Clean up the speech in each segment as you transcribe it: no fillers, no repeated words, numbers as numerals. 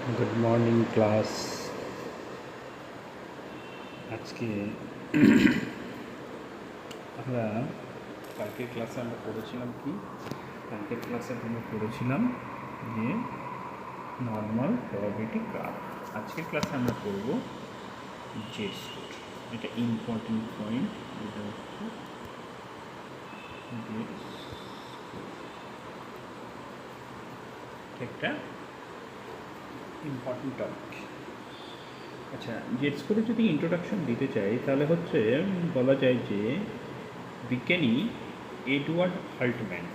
Good morning class. আজকে আমরা কালকের ক্লাসে আমরা পড়েছিলাম কি আমরা পড়েছিলাম যে নর্মাল প্রবাবিলিটি কার্ভ। আজকের ক্লাসে আমরা পড়ব জেড স্কোর। এটা ইম্পর্টেন্ট পয়েন্ট, এটা হচ্ছে জেড একটা ইম্পর্টেন্ট টপিক। আচ্ছা, জেড স্কোরে যদি ইন্ট্রোডাকশন দিতে চাই তাহলে হচ্ছে বলা যায় যে বিজ্ঞানী এডওয়ার্ড আল্টম্যান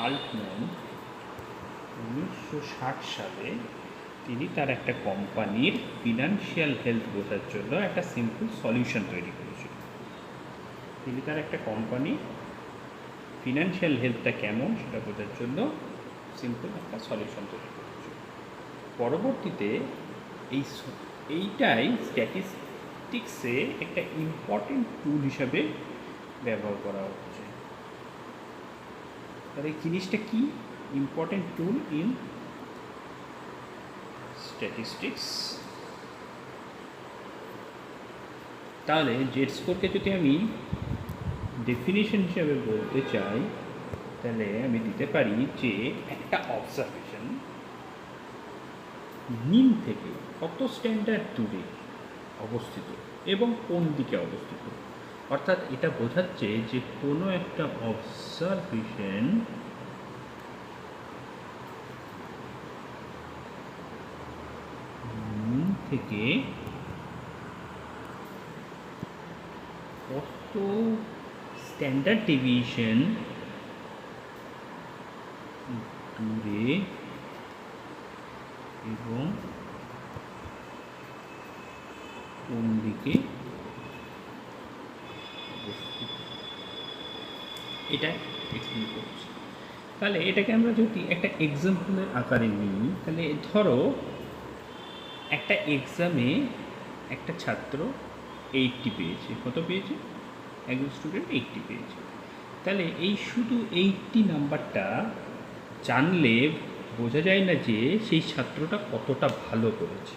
আল্টম্যান 1960 সালে তিনি তার একটা কোম্পানির ফিনান্সিয়াল হেলথ বোঝার জন্য একটা সিম্পল সলিউশন তৈরি করেছিলেন। তিনি তার একটা কোম্পানি ফিনান্সিয়াল হেলথটা কেমন সেটা বোঝার জন্য সিম্পল একটা সলিউশন তৈরি করেছিল। পরবর্তীতে এইটাই স্ট্যাটিস্টিক্সে একটা ইম্পর্টেন্ট টুল হিসাবে ব্যবহার করা হচ্ছে। তাহলে এই জিনিসটা কি ইম্পর্টেন্ট টুল ইন স্ট্যাটিস্টিক্স? তাহলে জেড স্কোরকে যদি আমি ডেফিনিশন হিসাবে বলতে চাই তাহলে আমি দিতে পারি যে একটা অবজারভেশন মিন থেকে কত স্ট্যান্ডার্ড দূরে অবস্থিত এবং কোন দিকে অবস্থিত, অর্থাৎ এটা বোঝাচ্ছে যে কোনো একটা অবজারভেশন মিন থেকে কত স্ট্যান্ডার্ড ডেভিয়েশন দূরে এবং কোন দিকে অবস্থিত, এটা এক্সপ্লেন করছি। তাহলে এটাকে আমরা যদি একটা এক্সাম্পলের আকারে নিই, তাহলে ধরো একটা এক্সামে একটা ছাত্র 80 পেয়েছে। কত পেয়েছে? একজন স্টুডেন্ট 80 পেয়েছে। তাহলে এই শুধু 80 নাম্বারটা জানলে বোঝা যায় না যে সেই ছাত্রটা কতটা ভালো করেছে।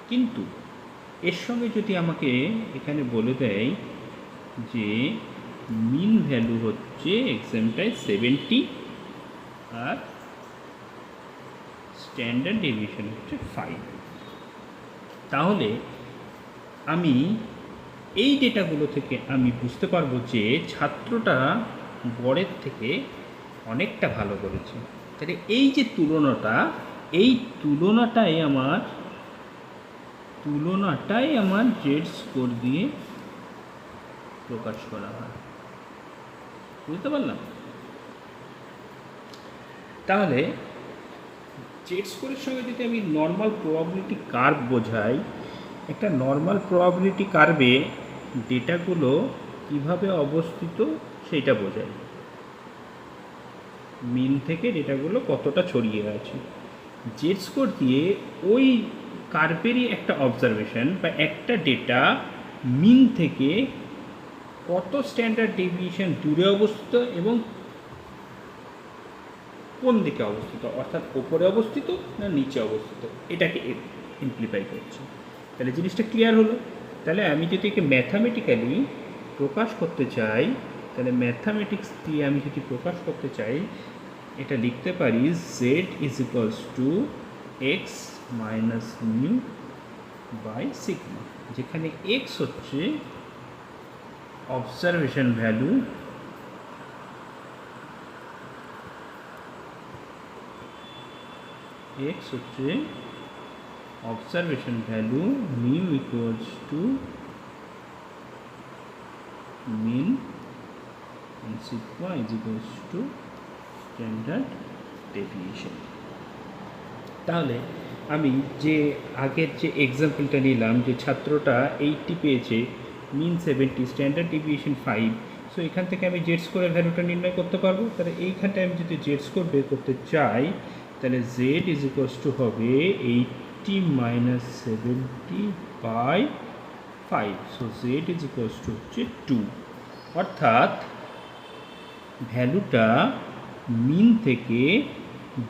কিন্তু এর সঙ্গে যদি আমাকে এখানে বলে দেয় যে মিন ভ্যালু হচ্ছে এক্সামটায় 70 আর স্ট্যান্ডার্ড ডেভিয়েশন হচ্ছে 5, তাহলে আমি এই ডেটাগুলো থেকে আমি বুঝতে পারবো যে ছাত্রটা গড়ের থেকে অনেকটা ভালো করেছে। তাহলে এই যে তুলনাটা, এই তুলনাটাই আমার জেড স্কোর দিয়ে প্রকাশ করা হয়। বুঝতে পারলাম? তাহলে জেড স্কোরের সঙ্গে যদি আমি নর্মাল প্রবাবিলিটি কার্ভ বোঝাই, একটা নর্মাল প্রবাবিলিটি কার্ভে ডেটাগুলো কীভাবে অবস্থিত সেইটা বোঝায়। মিন থেকে ডেটাগুলো কতটা ছড়িয়ে আছে। জেড স্কোর দিয়ে ওই কার্ভেরই একটা অবজারভেশন বা একটা ডেটা মিন থেকে কত স্ট্যান্ডার্ড ডেভিয়েশন দূরে অবস্থিত এবং কোন দিকে অবস্থিত, অর্থাৎ ওপরে অবস্থিত না নিচে অবস্থিত, এটাকে ইমপ্লিফাই করছে। তাহলে জিনিসটা ক্লিয়ার হলো। তাহলে আমি যদি একে ম্যাথামেটিক্যালি প্রকাশ করতে চাই, তাহলে ম্যাথামেটিক্স দিয়ে আমি যদি প্রকাশ করতে চাই, এটা লিখতে পারি Z is equals to X minus mu by sigma, যেখানে এক্স হচ্ছে অবজারভেশন ভ্যালু, এক্স হচ্ছে observation value, mu equals to mean and sigma is equals to standard deviation. তাহলে আমি যে আগের যে এক্সাম্পলটা নিলাম, যে ছাত্রটা 80 পেয়েছে, মিন 70, স্ট্যান্ডার্ড ডেভিয়েশন 5, সো এখান থেকে আমি জেড স্কোরের ভ্যালুটা নির্ণয় করতে পারবো। তাহলে এইখানটায় আমি যদি জেড স্কোর বের করতে চাই, তাহলে জেড ইজ ইকুয়ালস টু হবে 80 minus 70 by 5, so Z is equals to হচ্ছে 2। অর্থাৎ ভ্যালুটা মিন থেকে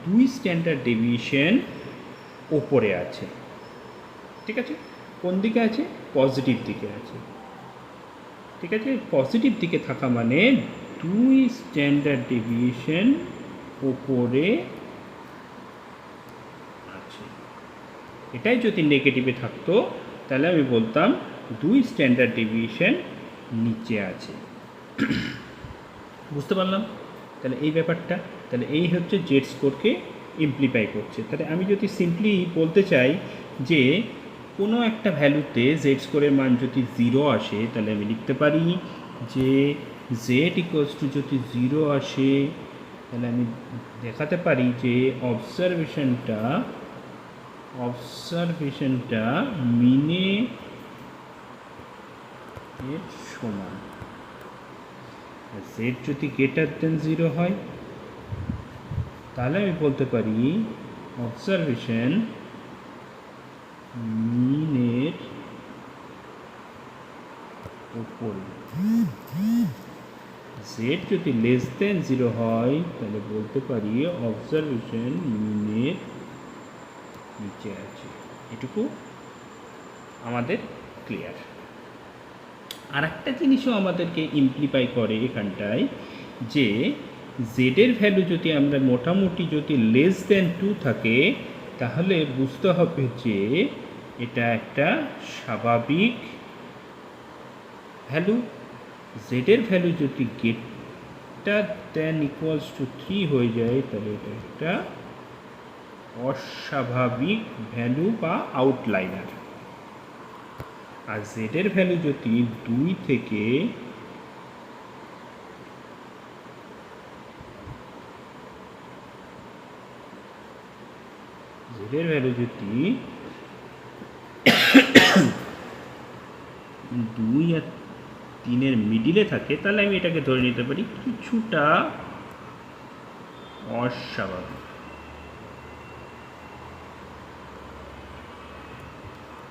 2 স্ট্যান্ডার্ড ডেভিয়েশন ওপরে আছে। ঠিক আছে, কোন দিকে আছে? পজিটিভ দিকে আছে। ঠিক আছে, পজিটিভ দিকে থাকা মানে 2 স্ট্যান্ডার্ড ডেভিয়েশন ওপরে আছে। এটাই যদি নেগেটিভে থাকতো তাহলে আমি বলতাম 2 স্ট্যান্ডার্ড ডেভিয়েশন নিচে আছে। বুঝতে পারলাম? তাহলে এই ব্যাপারটা, তাহলে এই হচ্ছে জেড স্কোরকে ইমপ্লিফাই করছে। তাহলে আমি যদি সিম্পলি বলতে চাই যে কোনো একটা ভ্যালুতে জেড স্কোরের মান যদি 0 আসে, তাহলে আমি লিখতে পারি যে জেড ইকুয়ালস টু যদি 0 আসে, তাহলে আমি দেখাতে পারি যে অবজারভেশনটা মিনে এর সমান। জেড যদি গ্রেটার দেন 0 হয় তাহলে আমি বলতে পারি অবজারভেশন মিনের উপরে। জেড যদি লেস দেন 0 হয় তাহলে বলতে পারি অবজারভেশন মিনের নিচে আছে। এটুকু আমাদের ক্লিয়ার। আর একটা জিনিসও আমাদেরকে ইমপ্লিফাই করে এখানটায়, যে জেডের ভ্যালু যদি আমরা মোটামুটি যদি লেস দেন 2 থাকে তাহলে বুঝতে হবে যে এটা একটা স্বাভাবিক ভ্যালু। জেডের ভ্যালু যদি গ্রেটার দেন ইকুয়ালস টু 3 হয়ে যায় তাহলে এটা একটা অস্বাভাবিক ভ্যালু বা আউটলাইনার। আর জেডের ভ্যালু যদি 2 থেকে জেডের ভ্যালু যদি 2 আর 3-এর মিডিলে থাকে তাহলে আমি এটাকে ধরে নিতে পারি কিছুটা অস্বাভাবিক।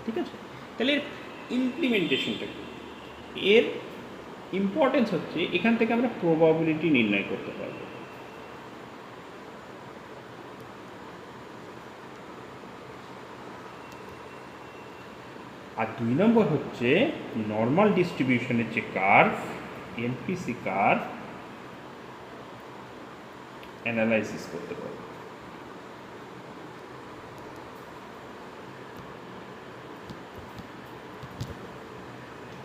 ঠিক আছে, তাহলে এর ইমপ্লিমেন্টেশনটা কি? এর ইম্পর্টেন্স হচ্ছে এখান থেকে আমরা প্রবাবিলিটি নির্ণয় করতে পারবো। আর 2 নম্বর হচ্ছে নর্মাল ডিস্ট্রিবিউশনের যে কার্ভ, এমপিসি কার্ভ অ্যানালাইসিস করতে পারবো।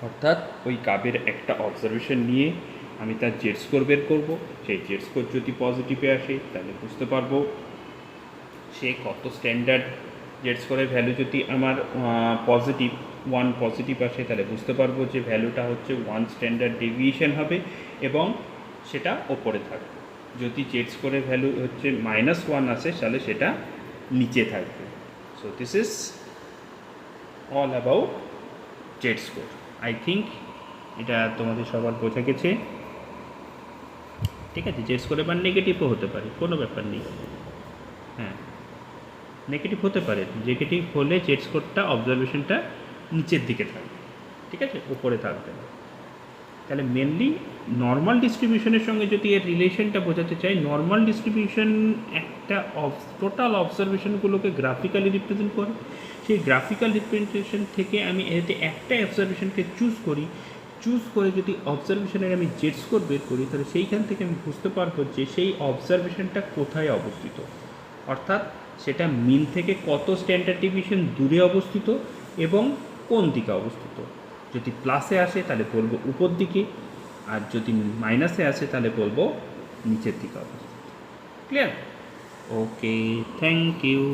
অর্থাৎ ওই কার্ভের একটা অবজারভেশন নিয়ে আমি তার জেড স্কোর বের করবো। সেই জেড স্কোর যদি পজিটিভে আসে তাহলে বুঝতে পারবো সে কত স্ট্যান্ডার্ড। জেড স্কোরের ভ্যালু যদি আমার পজিটিভ 1 পজিটিভ আসে তাহলে বুঝতে পারবো যে ভ্যালুটা হচ্ছে 1 স্ট্যান্ডার্ড ডেভিয়েশন হবে এবং সেটা ওপরে থাকবে। যদি জেড স্কোরের ভ্যালু হচ্ছে -1 আসে তাহলে সেটা নিচে থাকবে। So this is all about Z score. I think এটা তোমাদের সবার বোঝা গেছে। ঠিক আছে, জেড স্কোরের মান নেগেটিভও হতে পারে, কোনো ব্যাপার নেই। হ্যাঁ, নেগেটিভ হতে পারে। নেগেটিভ হলে জেড স্কোরটা অবজারভেশনটা নিচের দিকে থাকবে। ঠিক আছে, উপরে থাকবে না। তাহলে মেনলি নর্মাল ডিস্ট্রিবিউশনের সঙ্গে যদি এর রিলেশনটা বোঝাতে চাই, নর্মাল ডিস্ট্রিবিউশন একটা টোটাল অবজারভেশনগুলোকে গ্রাফিক্যালি রিপ্রেজেন্ট করে। সেই গ্রাফিক্যাল রিপ্রেজেন্টেশন থেকে আমি এতে একটা অবজারভেশনকে চুজ করে যদি অবজারভেশনের আমি জেড স্কোর বের করি তাহলে সেইখান থেকে আমি বুঝতে পারবো যে সেই অবজারভেশনটা কোথায় অবস্থিত, অর্থাৎ সেটা মিন থেকে কত স্ট্যান্ডার্ড ডেভিয়েশন দূরে অবস্থিত এবং কোন দিকে অবস্থিত। যদি প্লাসে আসে তাহলে বলবো উপর দিকে, আর যদি মাইনাসে আসে তাহলে বলবো নিচের দিকে অবস্থিত। ক্লিয়ার? Okay, thank you.